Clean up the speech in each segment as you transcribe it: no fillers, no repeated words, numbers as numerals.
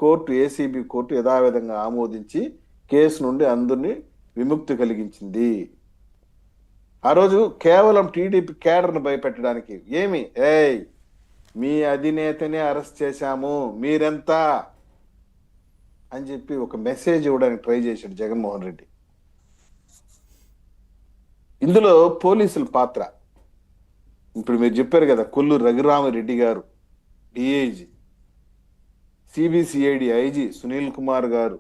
Court ACB court యథావిధంగా ఆమోదించి case నుండి అందరినీ విముక్తి కలిగించింది. ఆ రోజు కేవలం టీడీపీ కేడర్ను భయపెట్టడానికి మీ అధినేతనే అరెస్ట్ చేశాము మీరెంత అని చెప్పి ఒక మెసేజ్ ఇవ్వడానికి ట్రై చేశాడు జగన్మోహన్ రెడ్డి. ఇందులో పోలీసుల పాత్ర ఇప్పుడు మీరు చెప్పారు కదా, కొల్లూరు రఘురామరెడ్డి గారు DIG, CBCID IG Sunil Kumar గారు,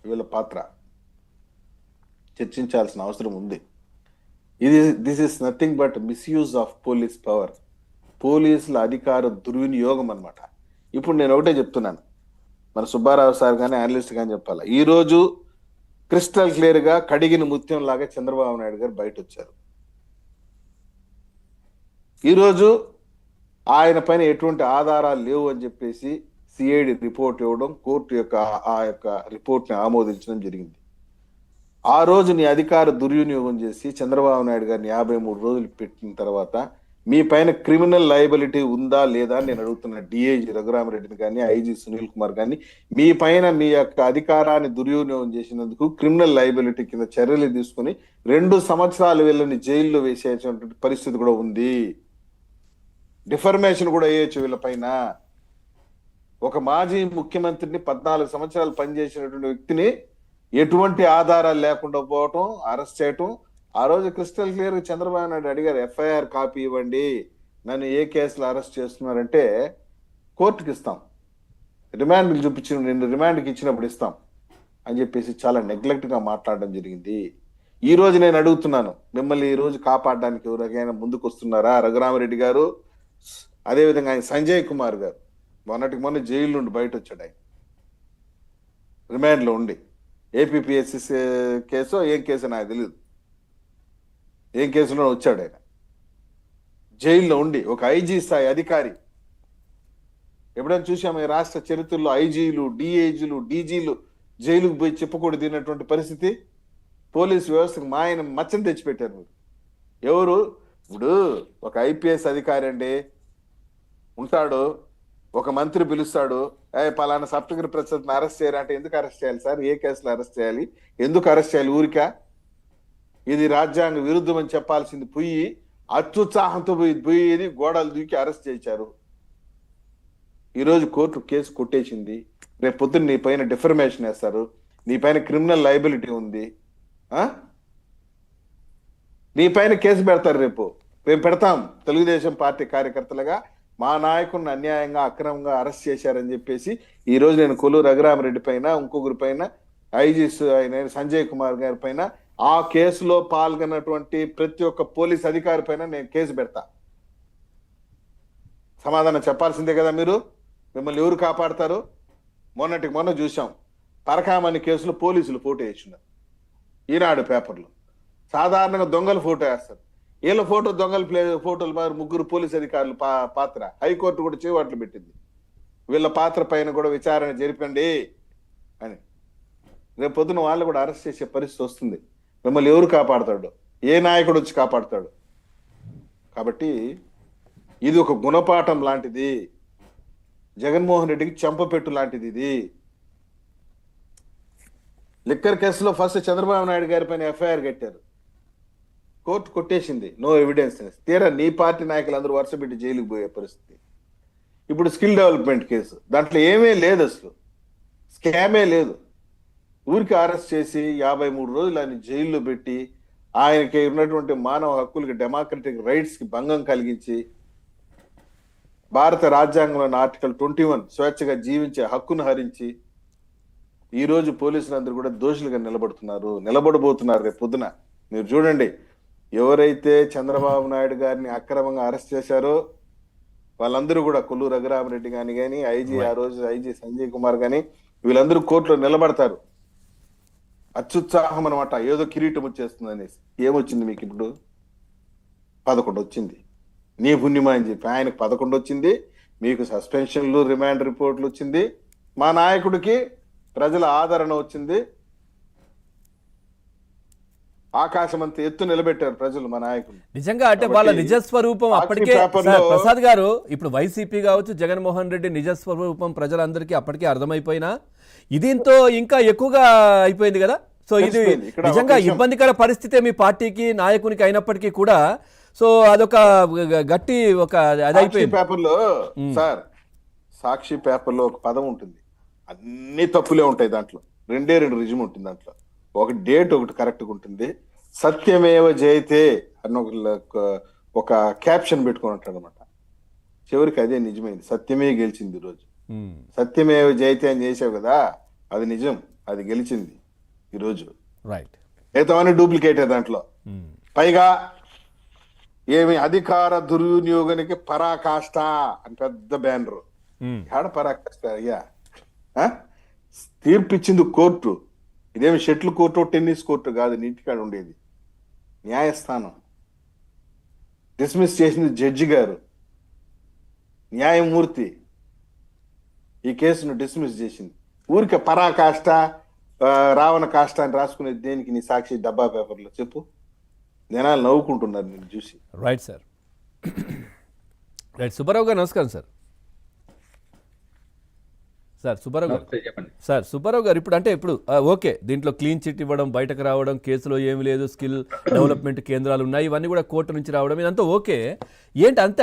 వీళ్ళ పాత్ర చర్చించాల్సిన అవసరం ఉంది. This is nothing but misuse of police power, పోలీసుల అధికార దుర్వినియోగం అన్నమాట. ఇప్పుడు నేను ఒకటే చెప్తున్నాను, మన సుబ్బారావు సార్ కానీ అనలిస్ట్ కానీ చెప్పాలా, ఈరోజు క్రిస్టల్ క్లియర్ గా కడిగిన ముత్యం లాగా చంద్రబాబు నాయుడు గారు బయట వచ్చారు. ఈరోజు ఆయన పైన ఎటువంటి ఆధారాలు లేవు అని చెప్పేసి సిఐడి రిపోర్ట్ ఇవ్వడం, కోర్టు యొక్క ఆ యొక్క రిపోర్ట్ ని ఆమోదించడం జరిగింది. ఆ రోజు నీ అధికార దుర్వినియోగం చేసి చంద్రబాబు నాయుడు గారిని 53 రోజులు పెట్టిన తర్వాత మీ పైన క్రిమినల్ లయబిలిటీ ఉందా లేదా అని నేను అడుగుతున్నా. డిఐజీ రఘురామరెడ్డిని కానీ, ఐజీ సునీల్ కుమార్ కానీ, మీ పైన మీ యొక్క అధికారాన్ని దుర్వినియోగం చేసినందుకు క్రిమినల్ లయబిలిటీ కింద చర్యలు తీసుకుని 2 సంవత్సరాలు వీళ్ళని జైల్లో వేసేటువంటి పరిస్థితి కూడా ఉంది. డిఫర్మేషన్ కూడా వేయచ్చు వీళ్ళపైన. ఒక మాజీ ముఖ్యమంత్రిని 14 సంవత్సరాలు పనిచేసినటువంటి వ్యక్తిని ఎటువంటి ఆధారాలు లేకుండా పోవటం, అరెస్ట్ చేయటం. ఆ రోజు క్రిస్టల్ క్లియర్ చంద్రబాబు నాయుడు అడిగారు, ఎఫ్ఐఆర్ కాపీ ఇవ్వండి, నన్ను ఏ కేసులో అరెస్ట్ చేస్తున్నారంటే కోర్టుకి ఇస్తాం, రిమాండ్కి చూపించి నిన్ను రిమాండ్కి ఇచ్చినప్పుడు ఇస్తాం అని చెప్పేసి చాలా నెగ్లెక్ట్ గా మాట్లాడడం జరిగింది. ఈ రోజు నేను అడుగుతున్నాను, మిమ్మల్ని ఈ రోజు కాపాడడానికి ఎవరికైనా ముందుకు వస్తున్నారా? రఘురామరెడ్డి గారు, అదేవిధంగా ఆయన సంజయ్ కుమార్ గారు మొన్న జైలు నుండి బయట వచ్చాడు. ఆయన రిమాండ్ లో ఉండి ఏపీపీఎస్సీ కేసు ఏం కేసు నాకు తెలియదు, ఏం కేసులో వచ్చాడు. ఆయన జైల్లో ఉండి ఒక ఐజీ స్థాయి అధికారి. ఎప్పుడైనా చూసాము ఈ రాష్ట్ర చరిత్రలో ఐజీలు, డిఐజీలు, డీజీలు జైలుకు పోయి చెప్పకూడదు తిన్నటువంటి పరిస్థితి? పోలీసు వ్యవస్థకు ఆయన మచ్చని తెచ్చిపెట్టారు మీరు. ఎవరు ఇప్పుడు ఒక ఐపీఎస్ అధికారి అండి ఉంటాడు, ఒక మంత్రి పిలుస్తాడు, పలానా సప్తగిరి ప్రసాద్ని అరెస్ట్ చేయాలంటే ఎందుకు అరెస్ట్ చేయాలి సార్? ఏ కేసులో అరెస్ట్ చేయాలి? ఎందుకు అరెస్ట్ చేయాలి? ఊరికా? ఇది రాజ్యాంగ విరుద్ధం అని చెప్పాల్సింది పోయి అత్యుత్సాహంతో పోయేది గోడలు దూకి అరెస్ట్ చేశారు. ఈరోజు కోర్టు కేసు కొట్టేసింది. రేపు పొద్దున్న నీ పైన డిఫర్మేషన్ వేస్తారు, నీ పైన క్రిమినల్ లయబిలిటీ ఉంది, నీ పైన కేసు పెడతారు. రేపు మేము పెడతాం. తెలుగుదేశం పార్టీ కార్యకర్తలుగా మా నాయకుడిని అన్యాయంగా అక్రమంగా అరెస్ట్ చేశారని చెప్పేసి ఈ రోజు నేను కొల్లూరు రఘురామరెడ్డి పైన, ఇంకొకరి పైన, ఐజీ సంజయ్ కుమార్ గారి పైన, ఆ కేసులో పాల్గొన్నటువంటి ప్రతి ఒక్క పోలీస్ అధికారి పైన నేను కేసు పెడతా. సమాధానం చెప్పాల్సిందే కదా మీరు. మిమ్మల్ని ఎవరు కాపాడతారు? మొన్న చూసాం, పరకామణి కేసులో పోలీసులు ఫోటో వేస్తున్నారు ఈనాడు పేపర్లో. సాధారణంగా దొంగలు ఫోటో వేస్తారు, వీళ్ళ ఫోటో దొంగల ఫోటోలు 3 పోలీస్ అధికారులు పాత్ర హైకోర్టు కూడా చేవాట్లు పెట్టింది. వీళ్ళ పాత్ర పైన కూడా విచారణ జరిపండి అని. రేపు పొద్దున వాళ్ళు కూడా అరెస్ట్ చేసే పరిస్థితి వస్తుంది. మిమ్మల్ని ఎవరు కాపాడతాడు? ఏ నాయకుడు వచ్చి కాపాడతాడు? కాబట్టి ఇది ఒక గుణపాఠం లాంటిది, జగన్మోహన్ రెడ్డికి చెంపపెట్టు లాంటిది. ఇది లిక్కర్ కేసులో ఫస్ట్ చంద్రబాబు నాయుడు గారి పైన ఎఫ్ఐఆర్ కట్టారు, కోర్టు కొట్టేసింది, నో ఎవిడెన్స్. తీరా నీ పార్టీ నాయకులు అందరూ వరుస పెట్టి జైలుకు పోయే పరిస్థితి. ఇప్పుడు స్కిల్ డెవలప్మెంట్ కేసు, దాంట్లో ఏమీ లేదు, అసలు స్కామే లేదు. ఊరికి అరెస్ట్ చేసి 53 రోజులు ఆయన జైల్లో పెట్టి ఆయనకి ఉన్నటువంటి మానవ హక్కులకి, డెమోక్రటిక్ రైట్స్ కి భంగం కలిగించి, భారత రాజ్యాంగంలోని ఆర్టికల్ 21 స్వేచ్ఛగా జీవించే హక్కును హరించి ఈ రోజు పోలీసులందరూ కూడా దోషులుగా నిలబడబోతున్నారు. రేపు పొద్దున మీరు చూడండి, ఎవరైతే చంద్రబాబు నాయుడు గారిని అక్రమంగా అరెస్ట్ చేశారో వాళ్ళందరూ కూడా, కొల్లూరు రఘురామరెడ్డి కానీ ఐజీ, ఆ రోజు ఐజీ సంజయ్ కుమార్ కానీ, వీళ్ళందరూ కోర్టులో నిలబడతారు. అత్యుత్సాహం అనమాట, ఏదో కిరీటం వచ్చేస్తుంది అనేసి. ఏమొచ్చింది మీకు ఇప్పుడు? 11 వచ్చింది. నీ పుణ్యమా అని చెప్పి ఆయనకు 11 వచ్చింది, మీకు సస్పెన్షన్లు, రిమాండ్ రిపోర్ట్లు వచ్చింది, మా నాయకుడికి ప్రజల ఆదరణ వచ్చింది. ఆకాశం అంత ఎత్తు నిలబెట్టారు ప్రజలు మా నాయకులు. నిజంగా అంటే వాళ్ళ నిజస్వరూపం అప్పటికే సార్ ప్రసాద్ గారు, ఇప్పుడు వైసీపీ కావచ్చు, జగన్మోహన్ రెడ్డి నిజస్వరూపం ప్రజలందరికీ అప్పటికే అర్థమైపోయినా దీంతో ఇంకా ఎక్కువగా అయిపోయింది కదా. సో ఇది నిజంగా ఇబ్బందికర పరిస్థితే మీ పార్టీకి నాయకునికి అయినప్పటికీ కూడా సో అదొక గట్టి ఒక అదైపోయింది. పేపర్లో సార్, సాక్షి పేపర్లో ఒక పదం ఉంటుంది, అన్ని తప్పులే ఉంటాయి దాంట్లో, రెండే రెండు రుజుము ఉంటుంది దాంట్లో. ఒక డేట్ ఒకటి కరెక్ట్గా ఉంటుంది, సత్యమేవ జయతే అన్న ఒక క్యాప్షన్ పెట్టుకుని ఉంటాడు అనమాట. చివరికి అదే నిజమైంది, సత్యమే గెలిచింది ఈరోజు. సత్యమేవ జయతే అని చేసావు కదా, అది నిజం, అది గెలిచింది ఈరోజు. రైట్, మిగతావన్నీ డూప్లికేటే దాంట్లో. పైగా ఏమి అధికార దుర్వినియోగానికి పరాకాష్ట అని పెద్ద బ్యానర్. ఏడ పరాకాష్ట అయ్యా? తీర్పిచ్చింది కోర్టు, ఇదేమి షటిల్ కోర్టు టెన్నిస్ కోర్టు కాదు, నీటికాడ ఉండేది న్యాయస్థానం. డిస్మిస్ చేసింది జడ్జి గారు, న్యాయమూర్తి ఈ కేసును డిస్మిస్ చేసింది. ఊరికే పరాకాష్ట రావణ కాష్ట అని రాసుకునేది దేనికి? నీ సాక్షి డబ్బా పేపర్లో చెప్పు. జనాలు నవ్వుకుంటున్నారు నేను చూసి. Right sir. రైట్, సుబ్బారావు గారు నమస్కారం సార్. సార్ సుబ్బారావు గారు, సార్ సుబ్బారావు గారు, ఇప్పుడు అంటే ఇప్పుడు ఓకే, దీంట్లో క్లీన్ చిట్ ఇవ్వడం, బయటకు రావడం, కేసులో ఏమి లేదు, స్కిల్ డెవలప్మెంట్ కేంద్రాలు ఉన్నాయి, ఇవన్నీ కూడా కోర్టు నుంచి రావడం, ఇదంతా ఓకే. ఏంటి అంతే